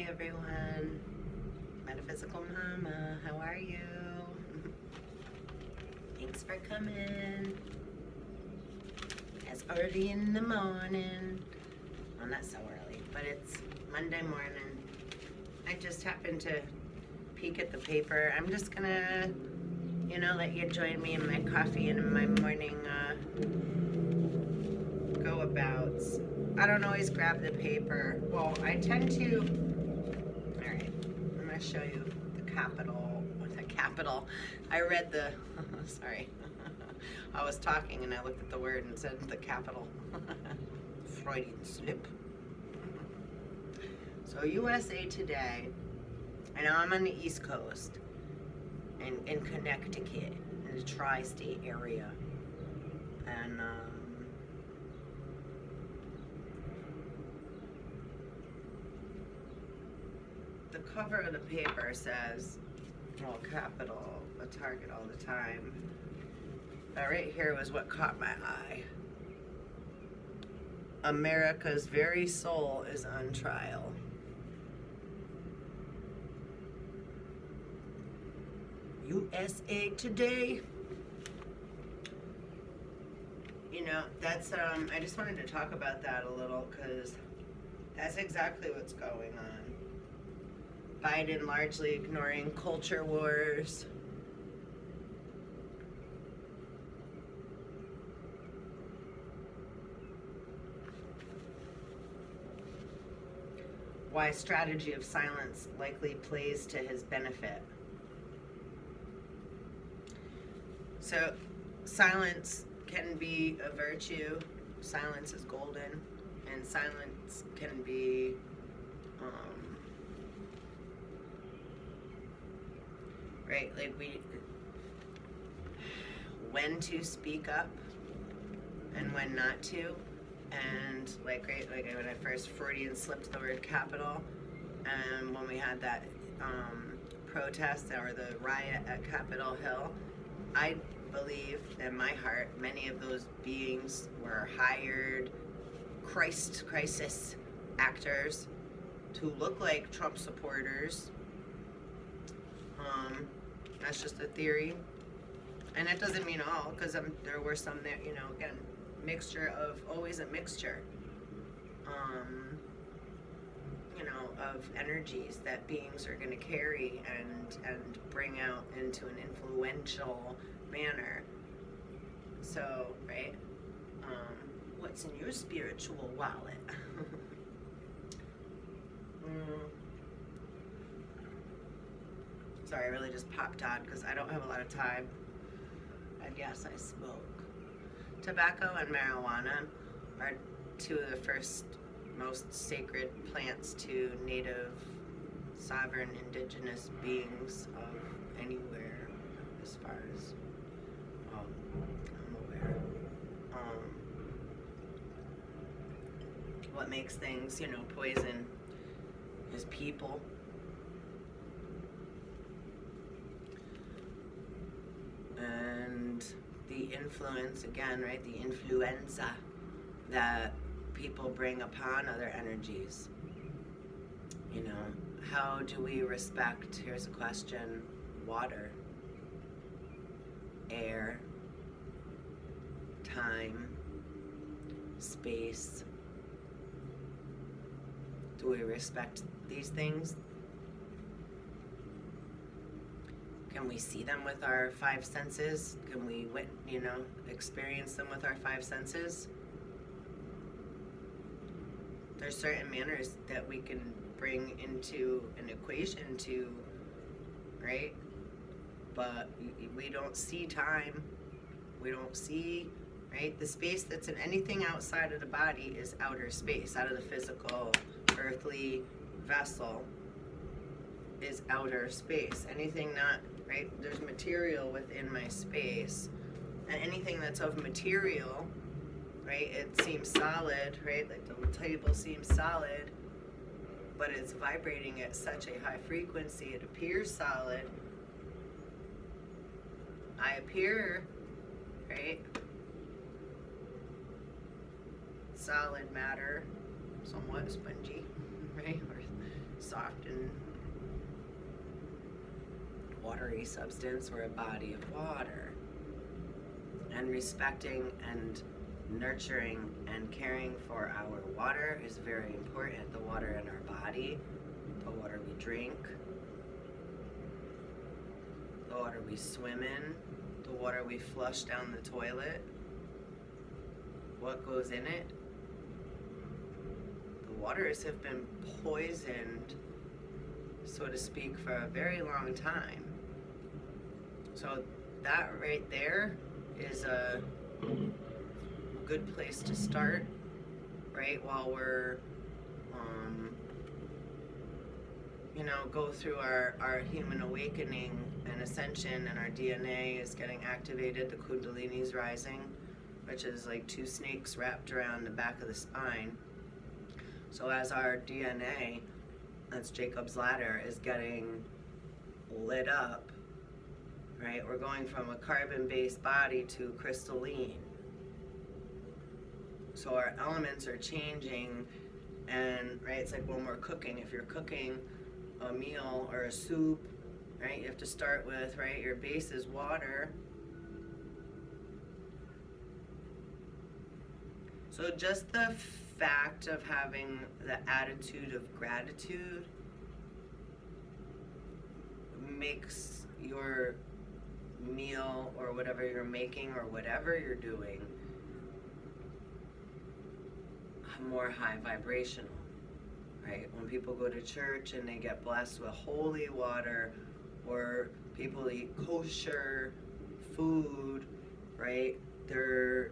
everyone. Metaphysical Mama, how are you? Thanks for coming. It's early in the morning. Well, not so early, but it's Monday morning. I just happened to peek at the paper. I'm just gonna, let you join me in my coffee and in my morning go-abouts. I don't always grab the paper. Well, I tend to. All right, I'm gonna show you the capital. The capital. I read the. Sorry, I was talking and I looked at the word and said the capital. Freudian slip. So USA Today. I know I'm on the East Coast, in Connecticut, in the tri-state area, and the cover of the paper says, well, capital, a target all the time. But right here was what caught my eye. America's very soul is on trial. USA Today. That's, I just wanted to talk about that a little because that's exactly what's going on. Biden largely ignoring culture wars. Why strategy of silence likely plays to his benefit. So, silence can be a virtue. Silence is golden, and silence can be right, like when to speak up and when not to, and like when I first Freudian slipped the word capital, and when we had that protest or the riot at Capitol Hill, I believe in my heart many of those beings were hired crisis actors to look like Trump supporters. That's just a theory, and that doesn't mean all, because there were some there, again, always a mixture of energies that beings are going to carry and bring out into an influential manner. So, right, what's in your spiritual wallet? Sorry, I really just popped on because I don't have a lot of time. And yes, I smoke. Tobacco and marijuana are two of the first most sacred plants to native, sovereign, indigenous beings of anywhere, as far as I'm aware. What makes things, poison is people. And the influence, again, right, the influenza that people bring upon other energies. How do we respect, here's a question, water, air, time, space? Do we respect these things? Can we see them with our five senses? Can we, experience them with our five senses? There's certain manners that we can bring into an equation to, right? But we don't see time. We don't see, right? The space that's in anything outside of the body is outer space. Out of the physical, earthly vessel is outer space. Anything not, right? There's material within my space. And anything that's of material, right? It seems solid, right? Like the table seems solid, but it's vibrating at such a high frequency, it appears solid. I appear, right? Solid matter, somewhat spongy, right? Or soft and watery substance or a body of water. And respecting and nurturing and caring for our water is very important. The water in our body, the water we drink, the water we swim in, the water we flush down the toilet, what goes in it. The waters have been poisoned, so to speak, for a very long time. So that right there is a good place to start, right? While we're, go through our human awakening and ascension, and our DNA is getting activated, the Kundalini is rising, which is like two snakes wrapped around the back of the spine. So as our DNA, that's Jacob's ladder, is getting lit up, right? We're going from a carbon-based body to crystalline. So our elements are changing, and right, it's like when we're cooking. If you're cooking a meal or a soup, right, you have to start with, right, your base is water. So just the fact of having the attitude of gratitude makes your meal or whatever you're making or whatever you're doing more high vibrational, right? When people go to church and they get blessed with holy water, or people eat kosher food, right? They're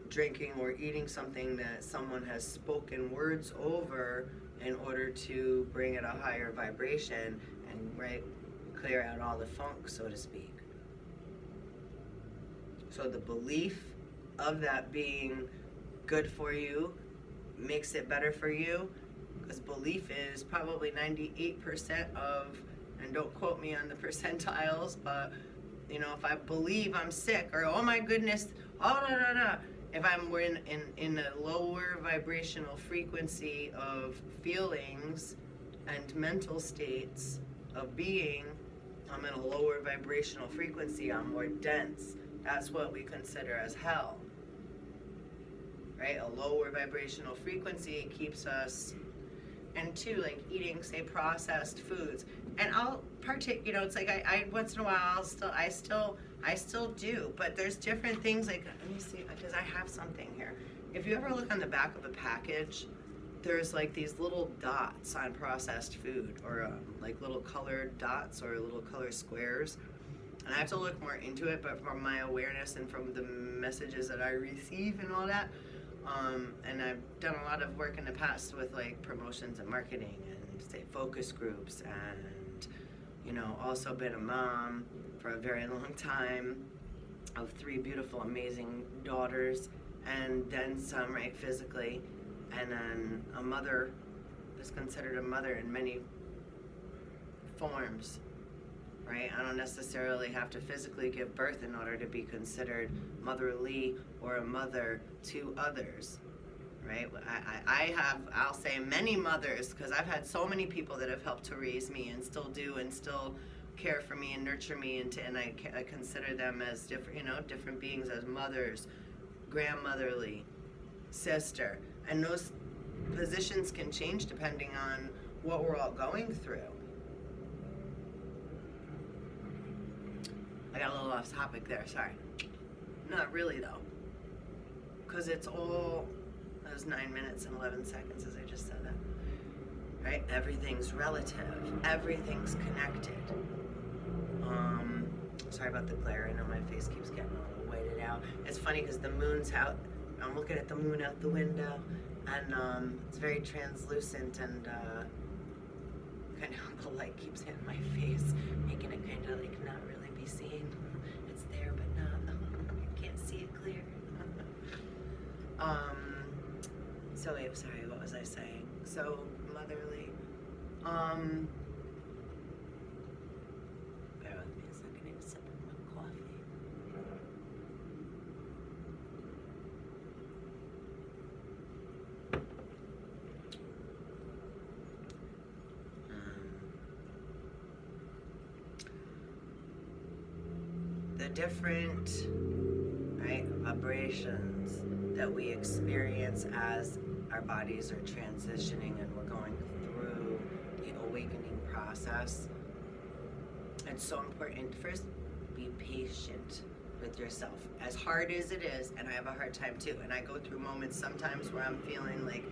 drinking or eating something that someone has spoken words over in order to bring it a higher vibration and, right, clear out all the funk, so to speak. So the belief of that being good for you makes it better for you, because belief is probably 98% of, and don't quote me on the percentiles, but if I believe I'm sick, or oh my goodness, if I'm in a lower vibrational frequency of feelings and mental states of being, I'm in a lower vibrational frequency, I'm more dense. That's what we consider as hell. Right? A lower vibrational frequency keeps us, and two, like eating, say, processed foods. And I'll partake, it's like I once in a while I still do, but there's different things, like, let me see, because I have something here. If you ever look on the back of a package, there's like these little dots on processed food, or like little colored dots or little color squares. And I have to look more into it, but from my awareness and from the messages that I receive and all that, and I've done a lot of work in the past with like promotions and marketing and, say, focus groups, and also been a mom for a very long time of 3 beautiful, amazing daughters, and then some, right, physically, and then a mother is considered a mother in many forms. Right? I don't necessarily have to physically give birth in order to be considered motherly or a mother to others, right? I'll say many mothers, because I've had so many people that have helped to raise me and still do and still care for me and nurture me, and I consider them as different beings, as mothers, grandmotherly, sister, and those positions can change depending on what we're all going through. I got a little off topic there, sorry. Not really though, because it's all, that was 9 minutes and 11 seconds as I just said that, right? Everything's relative, everything's connected. Sorry about the glare, I know my face keeps getting all whited out. It's funny because the moon's out, I'm looking at the moon out the window, and it's very translucent, and kind of the light keeps hitting my face, making it kind of like not really be seen. It's there, but not. I can't see it clear. So wait, sorry, what was I saying? So motherly. Bear with me a second. I need a sip of my coffee. different, right, vibrations that we experience as our bodies are transitioning and we're going through the awakening process. It's so important. First, be patient with yourself. As hard as it is, and I have a hard time too, and I go through moments sometimes where I'm feeling like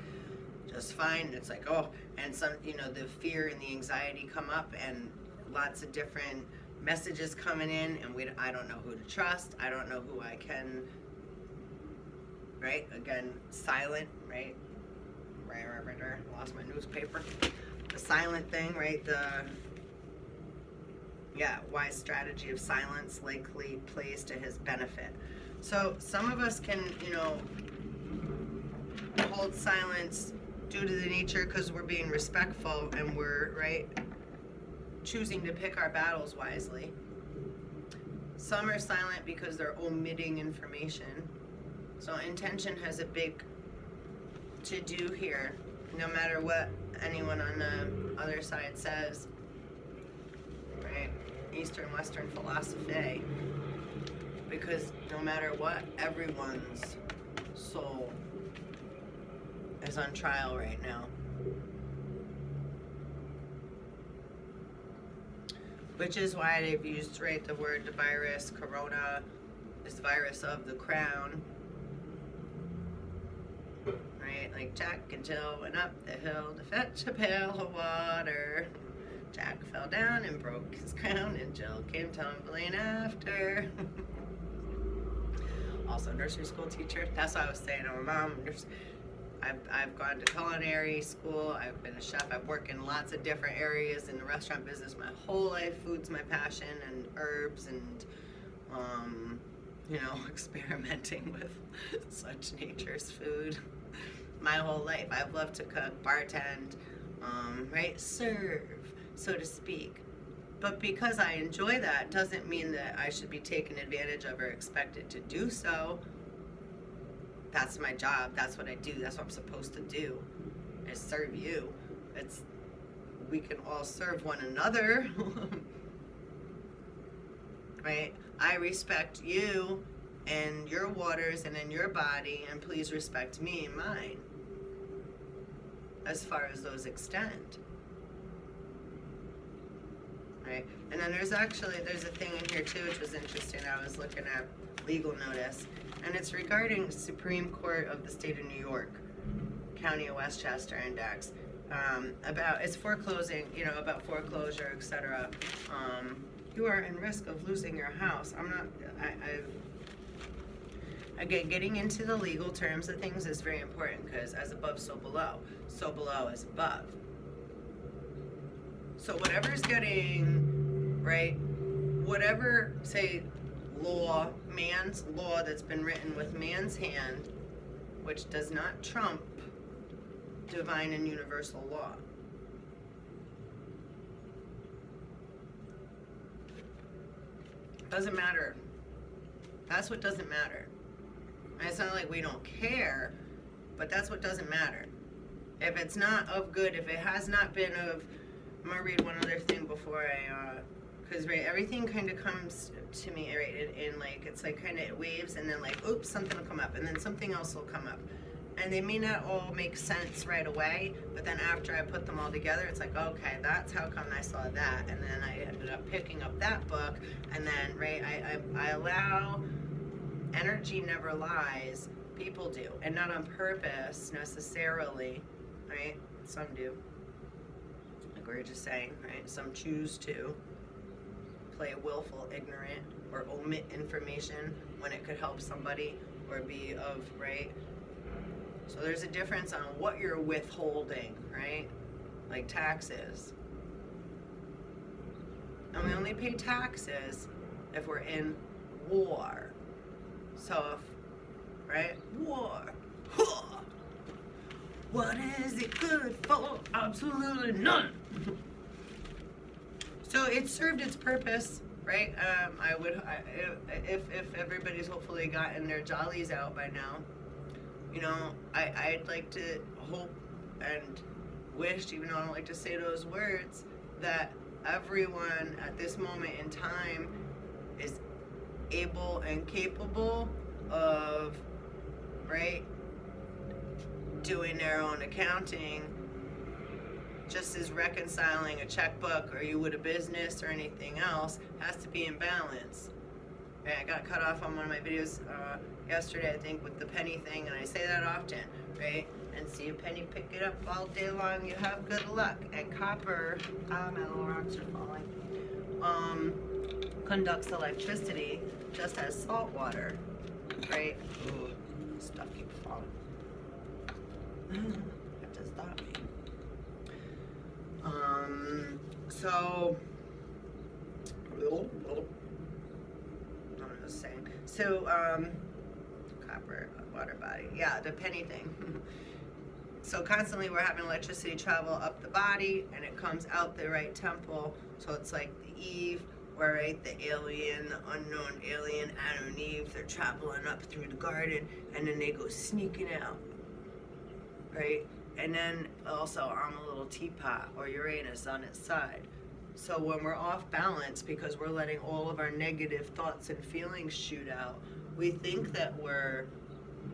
just fine, and it's like, oh, and some, the fear and the anxiety come up, and lots of different messages coming in, and I don't know who to trust. I don't know who I can, right? Again, silent, right? Right, lost my newspaper. The silent thing, right? Wise strategy of silence likely plays to his benefit. So some of us can, hold silence due to the nature because we're being respectful and we're, right, choosing to pick our battles wisely. Some are silent because they're omitting information. So intention has a big to do here, no matter what anyone on the other side says, right? Eastern, Western philosophy, because no matter what, everyone's soul is on trial right now. Which is why they've used, right, the word the virus, corona, this virus of the crown. Right, like Jack and Jill went up the hill to fetch a pail of water. Jack fell down and broke his crown, and Jill came tumbling after. Also, nursery school teacher. That's what I was saying. I'm a mom. I've gone to culinary school. I've been a chef. I've worked in lots of different areas in the restaurant business my whole life. Food's my passion, and herbs, and experimenting with such nature's food. My whole life, I've loved to cook, bartend, right, serve, so to speak. But because I enjoy that doesn't mean that I should be taken advantage of or expected to do so. That's my job. That's what I do. That's what I'm supposed to do, is serve you. We can all serve one another. Right? I respect you and your waters and in your body, and please respect me and mine, as far as those extend. Right? And then there's a thing in here too, which was interesting. I was looking at legal notice, and it's regarding Supreme Court of the State of New York, County of Westchester Index, about it's foreclosing, about foreclosure, etc. You are in risk of losing your house. Again, getting into the legal terms of things is very important, because as above, so below. So below is above. So whatever's getting, right, whatever, say, law, man's law that's been written with man's hand, which does not trump divine and universal law. Doesn't matter. That's what doesn't matter. And it's not like we don't care, but that's what doesn't matter. If it's not of good, if it has not been of, I'm gonna read one other thing before because right, everything kind of comes to me, right, in like, it's like kind of waves, and then like, oops, something will come up, and then something else will come up. And they may not all make sense right away, but then after I put them all together, it's like, okay, that's how come I saw that. And then I ended up picking up that book, and then, right, I allow, energy never lies, people do, and not on purpose necessarily, right? Some do. Like we were just saying, right? Some choose to play willful ignorant or omit information when it could help somebody or be of, right? So there's a difference on what you're withholding, right? Like taxes. And we only pay taxes if we're in war. So if, right? War. What is it good for? Absolutely none. So it served its purpose, right? If everybody's hopefully gotten their jollies out by now, I'd like to hope and wish, even though I don't like to say those words, that everyone at this moment in time is able and capable of, right, doing their own accounting, just as reconciling a checkbook or you would a business or anything else, has to be in balance. And I got cut off on one of my videos yesterday, I think, with the penny thing, and I say that often, right? And see a penny, pick it up all day long, you have good luck. And copper, my little rocks are falling, conducts electricity just as salt water, right? Ooh, stuff keeps falling. That just stopped me. So, I was saying, so, copper, water body, yeah, the penny thing. So constantly we're having electricity travel up the body, and it comes out the right temple. So it's like the Eve, where, right, the alien, the unknown alien, Adam and Eve, they're traveling up through the garden, and then they go sneaking out, right? And then also I'm a little teapot, or Uranus on its side. So when we're off balance because we're letting all of our negative thoughts and feelings shoot out, we think that we're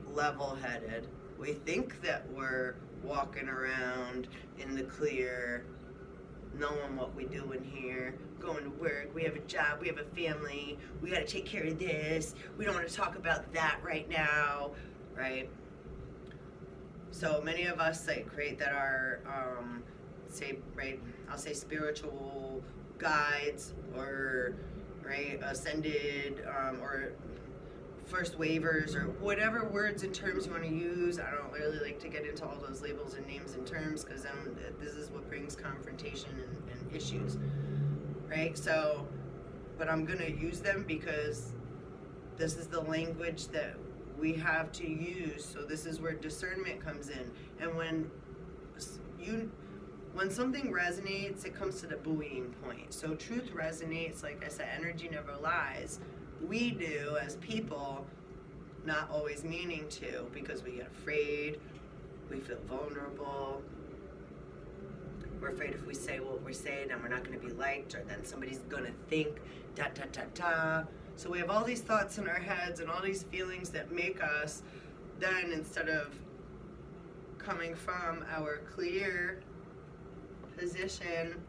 level-headed. We think that we're walking around in the clear, knowing what we do in here, going to work, we have a job, we have a family, we gotta take care of this, we don't wanna talk about that right now, right? So many of us, like, right, that are, say, right, I'll say spiritual guides, or, right, ascended, or first waivers, or whatever words and terms you want to use. I don't really like to get into all those labels and names and terms, because this is what brings confrontation and issues, right? So, but I'm going to use them because this is the language that we have to use. So this is where discernment comes in. And when something resonates, it comes to the buoying point. So truth resonates, like I said, energy never lies. We do as people, not always meaning to, because we get afraid, we feel vulnerable, we're afraid if we say what we say, then we're not going to be liked, or then somebody's going to think, da da da da. So we have all these thoughts in our heads and all these feelings that make us, then instead of coming from our clear position,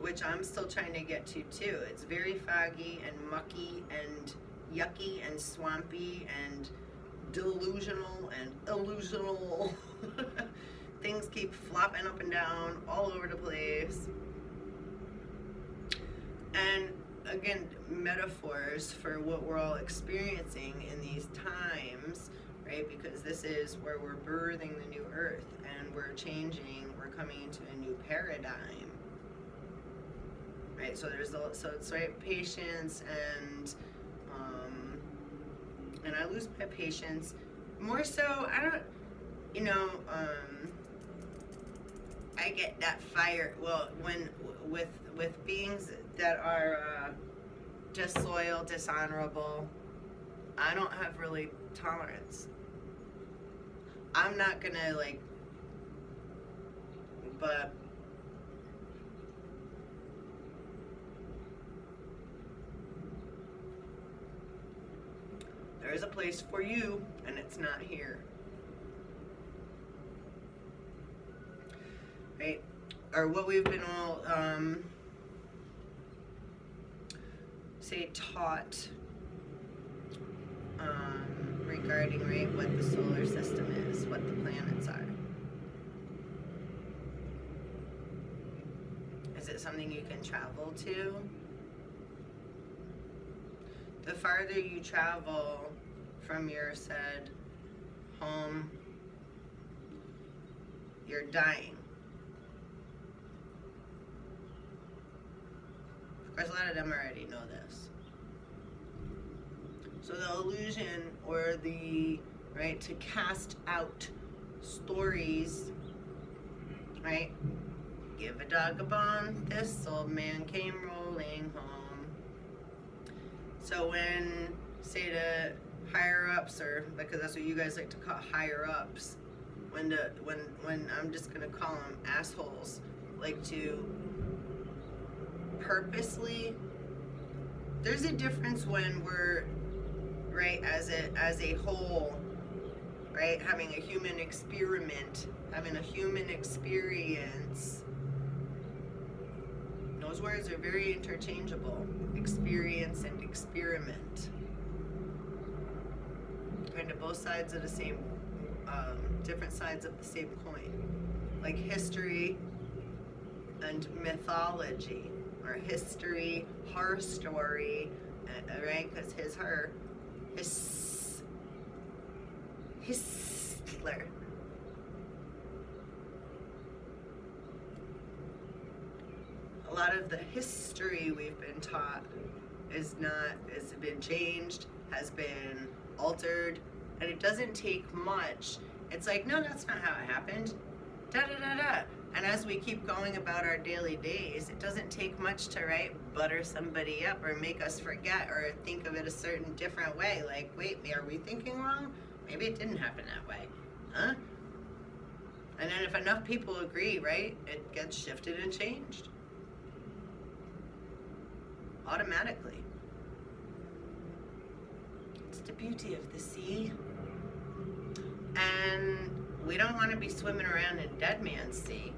which I'm still trying to get to too. It's very foggy and mucky and yucky and swampy and delusional and illusional. Things keep flopping up and down all over the place. And again, metaphors for what we're all experiencing in these times, right? Because this is where we're birthing the new earth, and we're changing, we're coming into a new paradigm. Right, so it's right, patience, and I lose my patience more so. I don't, I get that fire. Well, when with beings that are disloyal, dishonorable, I don't have really tolerance. I'm not gonna but. There is a place for you, and it's not here. Right? Or what we've been all, say, taught regarding, right, what the solar system is, what the planets are. Is it something you can travel to? The farther you travel from your said home, you're dying. Of course, a lot of them already know this. So the illusion, or the, right, to cast out stories, right? Give a dog a bone, this old man came rolling home. So when, say, the higher-ups, or because that's what you guys like to call higher-ups, when I'm just gonna call them assholes, like to purposely There's a difference when we're, right, as a whole, right, having a human experiment, having a human experience. Those words are very interchangeable. Experience and experiment. Kind of both sides of the same, different sides of the same coin. Like history and mythology, or history, her story, right? Because his, her, Hitler. A lot of the history we've been taught has been changed, has been altered, and it doesn't take much. It's like, no, that's not how it happened. Da da da da. And as we keep going about our daily days, it doesn't take much to, right, butter somebody up or make us forget or think of it a certain different way. Like, wait, are we thinking wrong? Maybe it didn't happen that way. Huh? And then if enough people agree, right, it gets shifted and changed. Automatically. It's the beauty of the sea. And we don't want to be swimming around in Dead Man's Sea.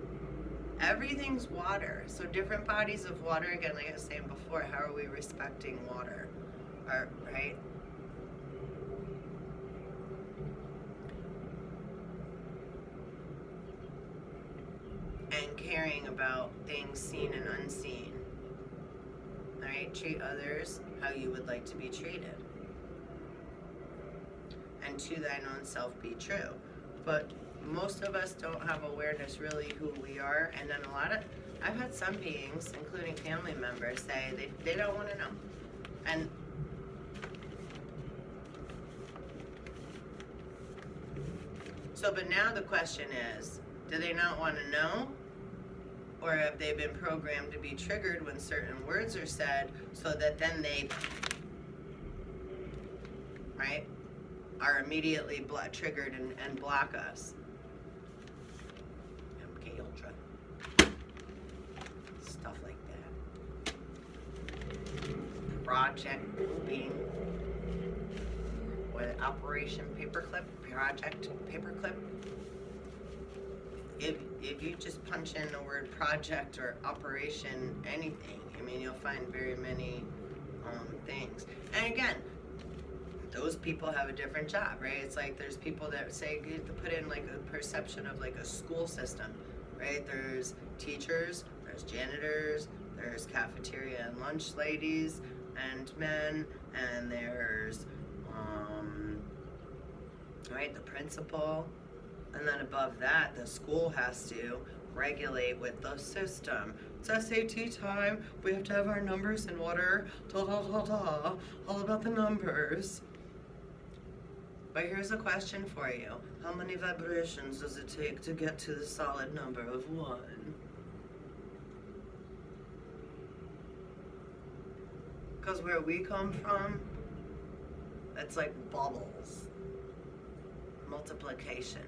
Everything's water. So different bodies of water, again, like I was saying before, how are we respecting water? Right? And caring about things seen and unseen. Right? Treat others how you would like to be treated. And to thine own self be true. But most of us don't have awareness really who we are, and then I've had some beings, including family members, say they don't want to know. And so, but now the question is, do they not want to know? Or have they been programmed to be triggered when certain words are said, so that then they, right, are immediately triggered and block us? MK Ultra. Stuff like that. Project being, what, Operation Paperclip? Project Paperclip? If you just punch in the word project or operation anything, I mean, you'll find very many things. And again, those people have a different job, right? It's like there's people that say to put in like a perception of like a school system, right? There's teachers, there's janitors, there's cafeteria and lunch ladies and men, and there's right, the principal. And then above that, the school has to regulate with the system. It's SAT time. We have to have our numbers in order. Da da da da. All about the numbers. But here's a question for you. How many vibrations does it take to get to the solid number of 1? Because where we come from, it's like bubbles. Multiplication.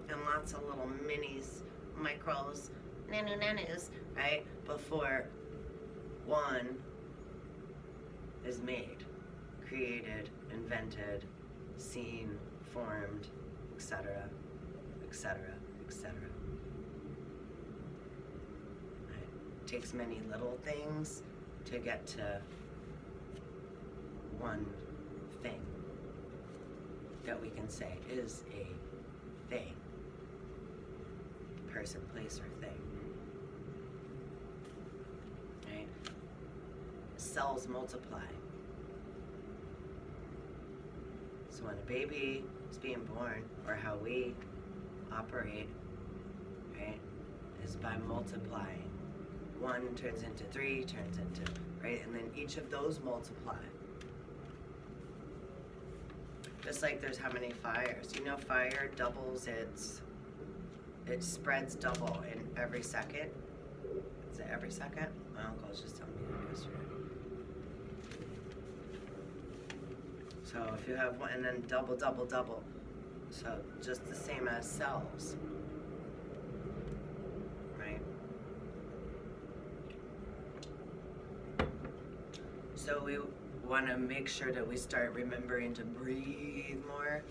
And lots of little minis, micros, nanus, right? Before 1 is made, created, invented, seen, formed, etc., etc., etc. Right? It takes many little things to get to one thing that we can say is a thing. Person, place, or thing. Right? Cells multiply. So when a baby is being born, or how we operate, right, is by multiplying. 1 turns into 3, turns into, right, and then each of those multiply. Just like there's how many fires. You know, fire doubles it spreads double in every second. Is it every second? My uncle was just telling me that yesterday. So if you have one, and then double, double, double. So just the same as cells. Right? So we want to make sure that we start remembering to breathe more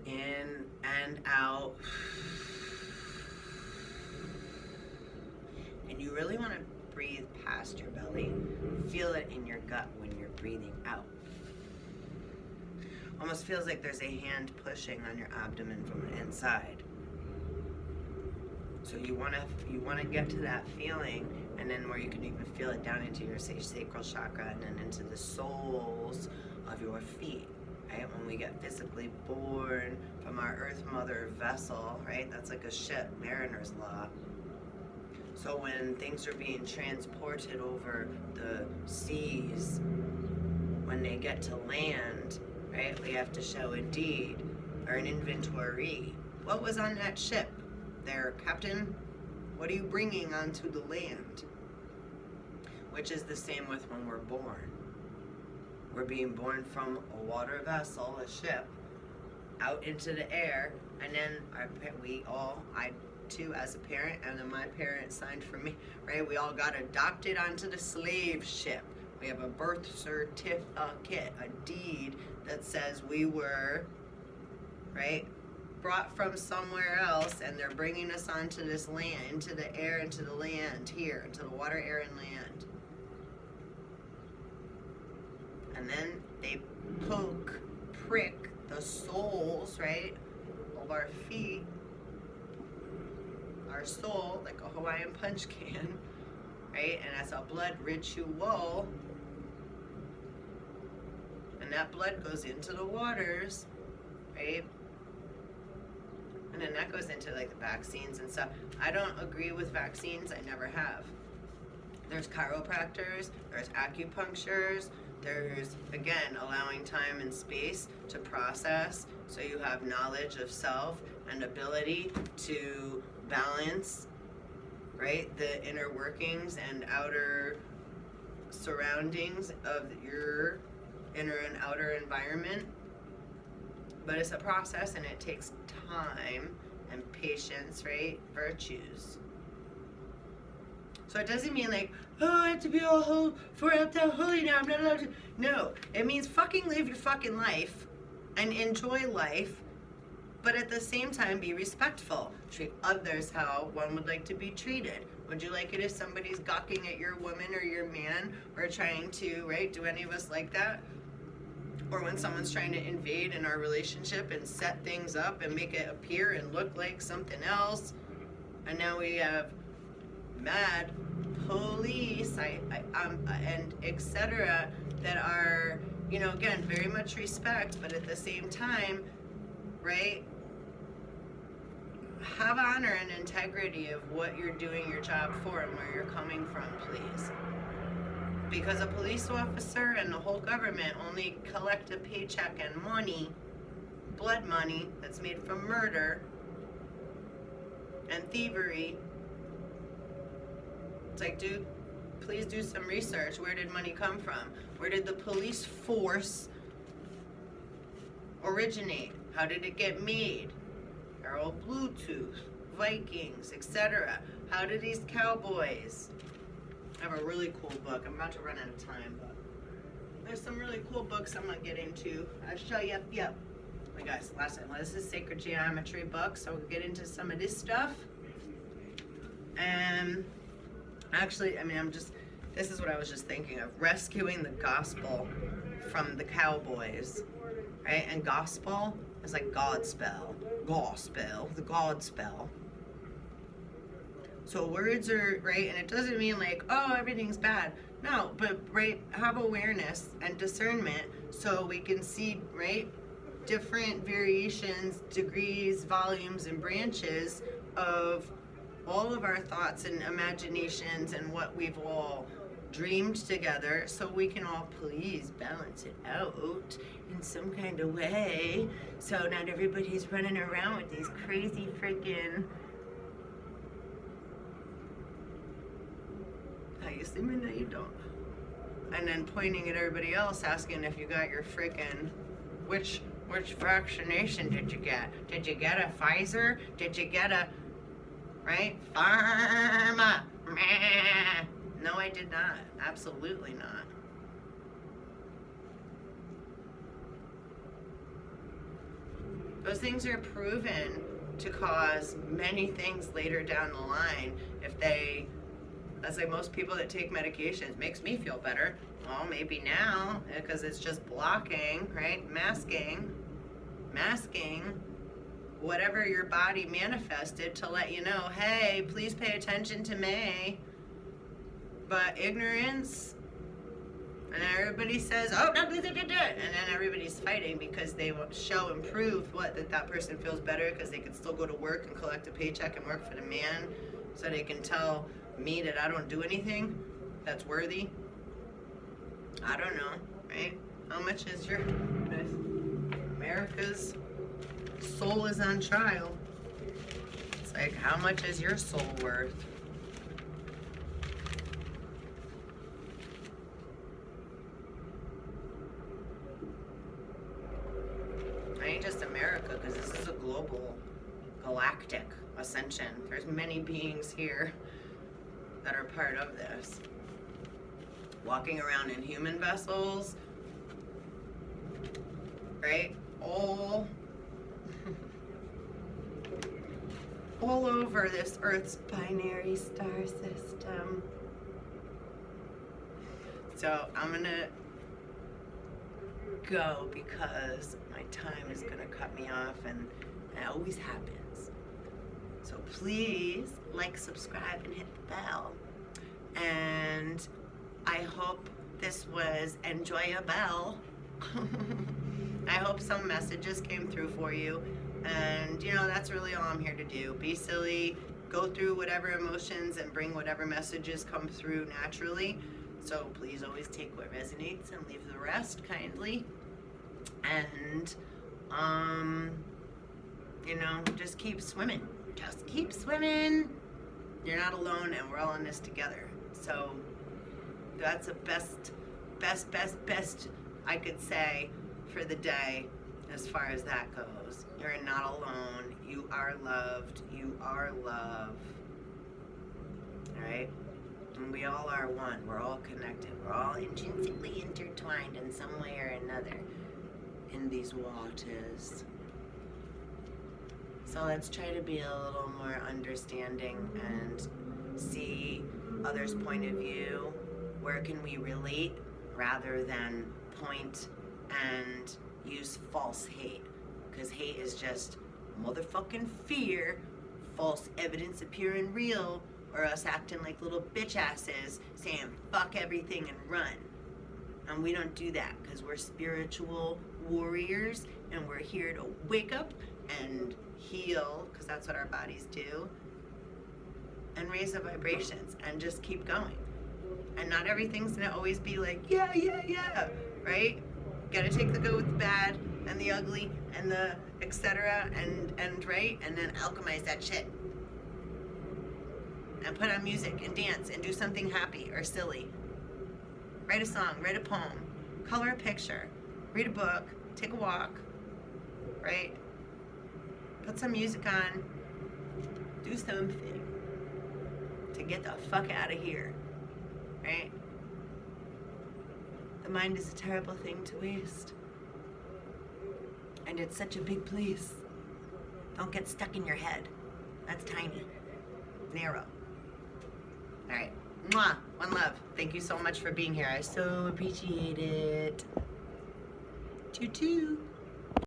in and out. And you really want to breathe past your belly. Feel it in your gut when you're breathing out. Almost feels like there's a hand pushing on your abdomen from the inside. So you want to get to that feeling, and then where you can even feel it down into your sacral chakra and then into the soles of your feet. Right? When we get physically born from our Earth Mother vessel, right? That's like a ship, Mariner's Law. So when things are being transported over the seas, when they get to land, right, we have to show a deed or an inventory. What was on that ship there, Captain? What are you bringing onto the land? Which is the same with when we're born. We're being born from a water vessel, a ship, out into the air, and then I too as a parent, and then my parents signed for me, right? We all got adopted onto the slave ship. We have a birth certificate, a deed that says we were, right, brought from somewhere else, and they're bringing us onto this land, into the air, into the land here, into the water, air, and land. And then they prick the soles, right, of our feet, our soul, like a Hawaiian punch can, right? And that's a blood ritual. And that blood goes into the waters, right? And then that goes into like the vaccines and stuff. I don't agree with vaccines. I never have. There's chiropractors, there's acupunctures, there's, again, allowing time and space to process so you have knowledge of self and ability to balance, right, the inner workings and outer surroundings of your inner and outer environment. But it's a process, and it takes time and patience, right? Virtues. So it doesn't mean like, oh, I have to be all holy now, I'm not allowed to. No, it means fucking live your fucking life and enjoy life, but at the same time be respectful. Treat others how one would like to be treated. Would you like it if somebody's gawking at your woman or your man, or trying to, right? Do any of us like that? Or when someone's trying to invade in our relationship and set things up and make it appear and look like something else, and now we have mad police and etc. that are, you know, again, very much respect, but at the same time, right, have honor and integrity of what you're doing your job for and where you're coming from, please. Because a police officer and the whole government only collect a paycheck and money, blood money, that's made from murder and thievery. It's like, dude, please do some research. Where did money come from? Where did the police force originate? How did it get made? Arrow Bluetooth, Vikings, etc. How did these cowboys? I have a really cool book. I'm about to run out of time, but there's some really cool books I'm gonna get into. I'll show you. Yep. Hey guys, last time. Well, this is Sacred Geometry book, so we'll get into some of this stuff. And actually, I mean, this is what I was just thinking of. Rescuing the gospel from the cowboys, right? And gospel is like Godspell. Gospel, the Godspell. So words are, right, and it doesn't mean like, oh, everything's bad. No, but, right, have awareness and discernment so we can see, right, different variations, degrees, volumes, and branches of all of our thoughts and imaginations and what we've all dreamed together, so we can all please balance it out in some kind of way, so not everybody's running around with these crazy freaking, you see me? No, you don't. And then pointing at everybody else, asking if you got your freaking, which vaccination did you get? Did you get a Pfizer? Did you get a, right? Pharma. No, I did not. Absolutely not. Those things are proven to cause many things later down the line. If they, that's like most people that take medications, makes me feel better. Well, maybe now, because it's just blocking, right? Masking whatever your body manifested to let you know, hey, please pay attention to me. But ignorance, and everybody says, oh, no, and then everybody's fighting because they show and prove that person feels better because they can still go to work and collect a paycheck and work for the man, so they can tell me that I don't do anything that's worthy. I don't know, right? How much is your America's soul is on trial? It's like, how much is your soul worth? It ain't just America, because this is a global, galactic ascension. There's many beings here that are part of this. Walking around in human vessels, right? All over this Earth's binary star system. So I'm gonna go because my time is gonna cut me off, and it always happens. So please like, subscribe, and hit the bell. And I hope this was enjoyable. I hope some messages came through for you. And, you know, that's really all I'm here to do. Be silly, go through whatever emotions, and bring whatever messages come through naturally. So please always take what resonates and leave the rest kindly. And, you know, just keep swimming. Just keep swimming. You're not alone, and we're all in this together. So that's the best I could say for the day as far as that goes. You're not alone. You are loved. You are love. All right? And we all are one. We're all connected. We're all intrinsically intertwined in some way or another in these waters. So let's try to be a little more understanding and see others' point of view. Where can we relate rather than point and use false hate? Because hate is just motherfucking fear, false evidence appearing real, or us acting like little bitch asses saying fuck everything and run. And we don't do that because we're spiritual warriors, and we're here to wake up and heal, because that's what our bodies do, and raise the vibrations and just keep going. And not everything's gonna always be like, yeah, right? Gotta take the good with the bad and the ugly and the etc. and right? And then alchemize that shit. And put on music and dance and do something happy or silly. Write a song, write a poem, color a picture, read a book, take a walk, right? Put some music on, do something to get the fuck out of here, right? The mind is a terrible thing to waste. And it's such a big place. Don't get stuck in your head. That's tiny, narrow. All right, mwah, one love. Thank you so much for being here. I so appreciate it. Toot toot.